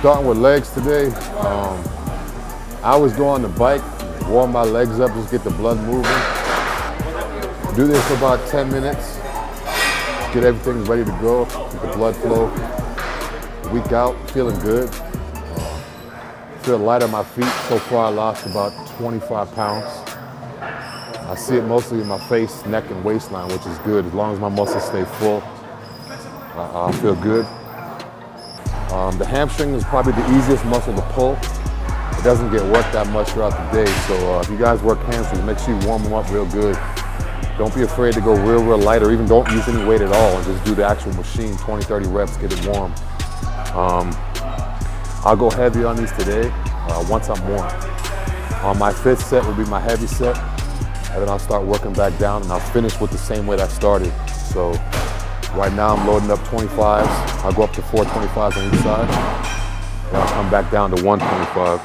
Starting with legs today. I always go on the bike, warm my legs up, just get the blood moving. Do this for about 10 minutes. Get everything ready to go, get the blood flow. Week out, feeling good. Feel light on my feet. So far I lost about 25 pounds. I see it mostly in my face, neck, and waistline, which is good. As long as my muscles stay full, I feel good. The hamstring is probably the easiest muscle to pull. It doesn't get worked that much throughout the day, so if you guys work hamstrings, make sure you warm them up real good. Don't be afraid to go real light, or even don't use any weight at all, and just do the actual machine, 20, 30 reps, get it warm. I'll go heavy on these today once I'm warm. My fifth set will be my heavy set, and then I'll start working back down, and I'll finish with the same weight I started. So right now I'm loading up 25s. I'll go up to 4 25s on each side, and I'll come back down to 125.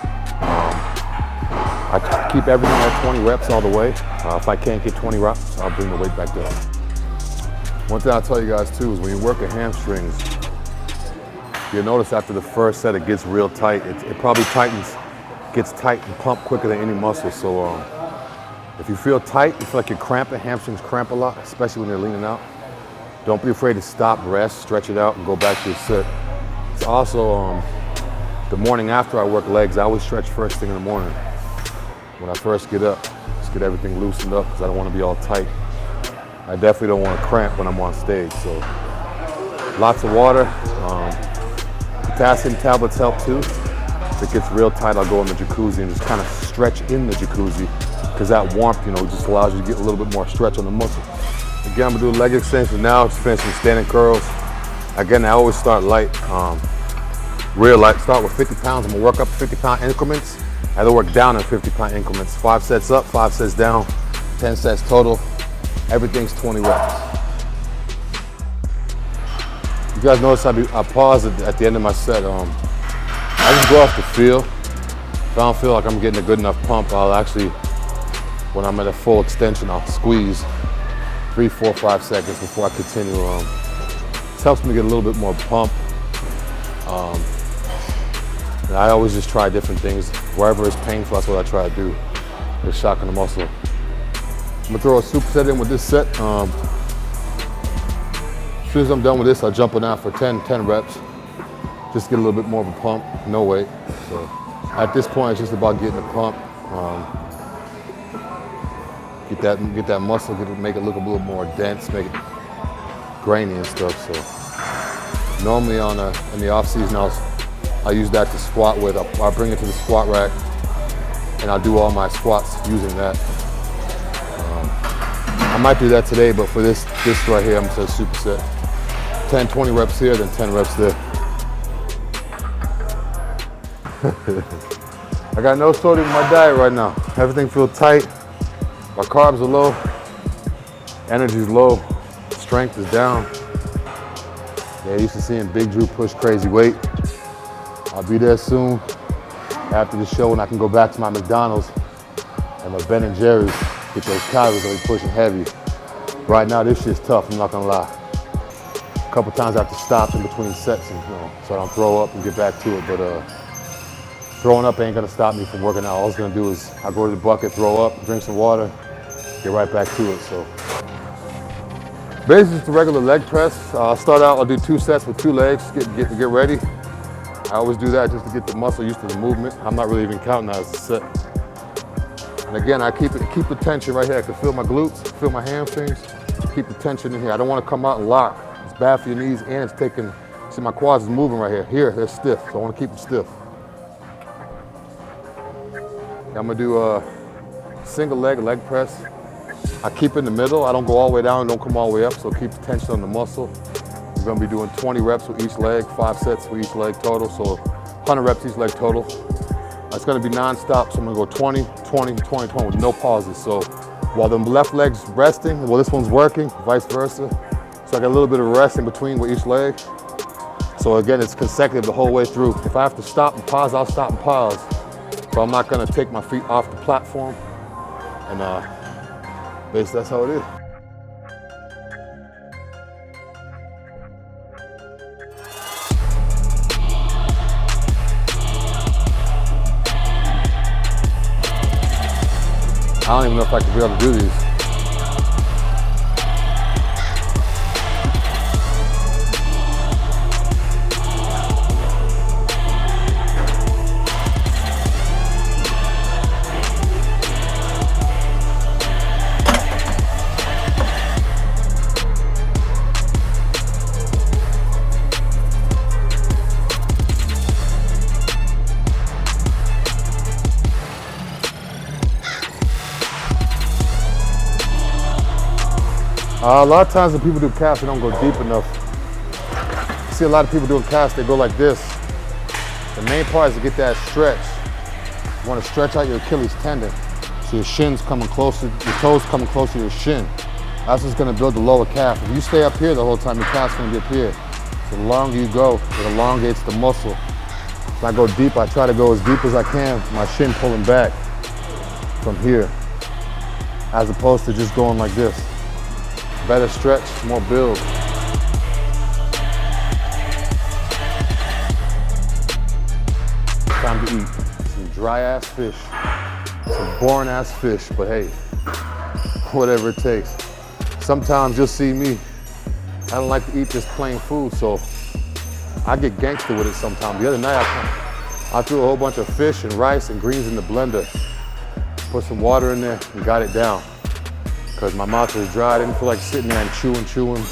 I keep everything at 20 reps all the way. If I can't get 20 reps, I'll bring the weight back down. One thing I'll tell you guys too is when you work at hamstrings, you'll notice after the first set it gets real tight. It probably gets tight and pumped quicker than any muscle. So if you feel tight, you feel like you're cramping, hamstrings cramp a lot, especially when they're leaning out. Don't be afraid to stop, rest, stretch it out, and go back to your set. It's also the morning after I work legs, I always stretch first thing in the morning. When I first get up, just get everything loosened up because I don't want to be all tight. I definitely don't want to cramp when I'm on stage. So lots of water. Potassium tablets help too. If it gets real tight, I'll go in the jacuzzi and just kind of stretch in the jacuzzi because that warmth, just allows you to get a little bit more stretch on the muscle. Again, I'm gonna do leg extensions now, just finish some standing curls. Again, I always start light, real light. Start with 50 pounds. I'm gonna work up 50-pound increments. I then work down in 50-pound increments. 5 sets up, 5 sets down, 10 sets total. Everything's 20 reps. You guys notice I pause at the end of my set. I just go off the feel. If I don't feel like I'm getting a good enough pump, I'll actually, when I'm at a full extension, I'll squeeze 3, 4, 5 seconds before I continue. This helps me get a little bit more pump. I always just try different things. Wherever it's painful, that's what I try to do. Just shocking the muscle. I'm gonna throw a superset in with this set. As soon as I'm done with this, I'll jump on out for 10 reps. Just get a little bit more of a pump, no weight. So at this point, it's just about getting the pump. Get that muscle, make it look a little more dense, make it grainy and stuff. So normally in the off season, I'll use that to squat with. I'll bring it to the squat rack, and I'll do all my squats using that. I might do that today, but for this right here, I'm just a superset. 10, 20 reps here, then 10 reps there. I got no sodium in my diet right now. Everything feels tight. My carbs are low. Energy's low. Strength is down. Yeah, used to seeing Big Drew push crazy weight. I'll be there soon after the show, and I can go back to my McDonald's and my Ben & Jerry's, get those calories and be pushing heavy. Right now, this shit's tough, I'm not gonna lie. A couple times I have to stop in between sets and so I don't throw up and get back to it, but throwing up ain't gonna stop me from working out. All it's gonna do is I go to the bucket, throw up, drink some water, get right back to it. So basically, it's the regular leg press. I'll start out, I'll do 2 sets with 2 legs, get ready. I always do that just to get the muscle used to the movement. I'm not really even counting that as a set. And again, I keep the tension right here. I can feel my glutes, feel my hamstrings, keep the tension in here. I don't want to come out and lock. It's bad for your knees, and it's taking, see my quads is moving right here. Here, they're stiff, so I want to keep them stiff. I'm gonna do a single leg press. I keep in the middle. I don't go all the way down, don't come all the way up, so keep the tension on the muscle. We're gonna be doing 20 reps with each leg, 5 sets for each leg total, so 100 reps each leg total. It's gonna be non-stop, so I'm gonna go 20, 20, 20, 20 with no pauses. So while the left leg's resting, well, this one's working, vice versa. So I got a little bit of rest in between with each leg. So again, it's consecutive the whole way through. If I have to stop and pause, I'll stop and pause. But I'm not gonna take my feet off the platform. And basically that's how it is. don't even know if I could be able to do these. A lot of times when people do casts, they don't go deep enough. I see a lot of people doing casts, they go like this. The main part is to get that stretch. You want to stretch out your Achilles tendon so your shin's coming closer, your toes coming closer to your shin. That's what's going to build the lower calf. If you stay up here the whole time, your calf's going to be up here. So the longer you go, it elongates the muscle. If I go deep, I try to go as deep as I can, my shin pulling back from here, as opposed to just going like this. Better stretch, more build. Time to eat some dry ass fish, some boring ass fish, but hey, whatever it takes. Sometimes you'll see me, I don't like to eat just plain food, so I get gangster with it sometimes. The other night I threw a whole bunch of fish and rice and greens in the blender, put some water in there and got it down. Because my mouth was dry, I didn't feel like sitting there and chewing.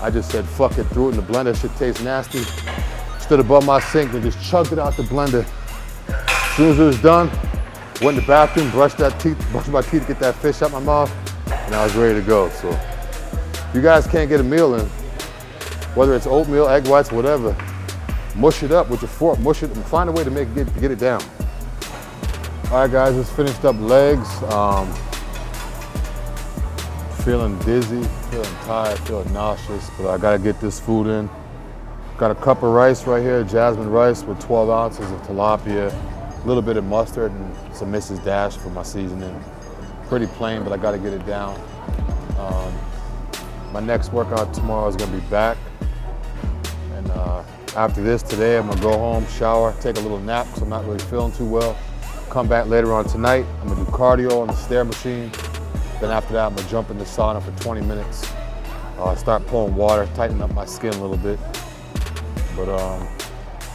I just said, fuck it, threw it in the blender, shit tastes nasty. Stood above my sink and just chugged it out the blender. As soon as it was done, went in the bathroom, brushed my teeth to get that fish out my mouth, and I was ready to go. So if you guys can't get a meal in, whether it's oatmeal, egg whites, whatever, mush it up with your fork, mush it, and find a way to get it down. All right guys, just finished up legs. Feeling dizzy, feeling tired, feeling nauseous, but I gotta get this food in. Got a cup of rice right here, jasmine rice with 12 ounces of tilapia, a little bit of mustard and some Mrs. Dash for my seasoning. Pretty plain, but I gotta get it down. My next workout tomorrow is gonna be back. And after this, today, I'm gonna go home, shower, take a little nap because I'm not really feeling too well. Come back later on tonight, I'm gonna do cardio on the stair machine. Then after that, I'm gonna jump in the sauna for 20 minutes. Start pulling water, tighten up my skin a little bit. But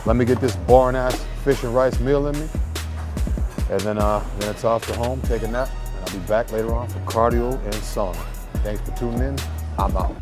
let me get this boring ass fish and rice meal in me. And then it's off to home, take a nap. And I'll be back later on for cardio and sauna. Thanks for tuning in, I'm out.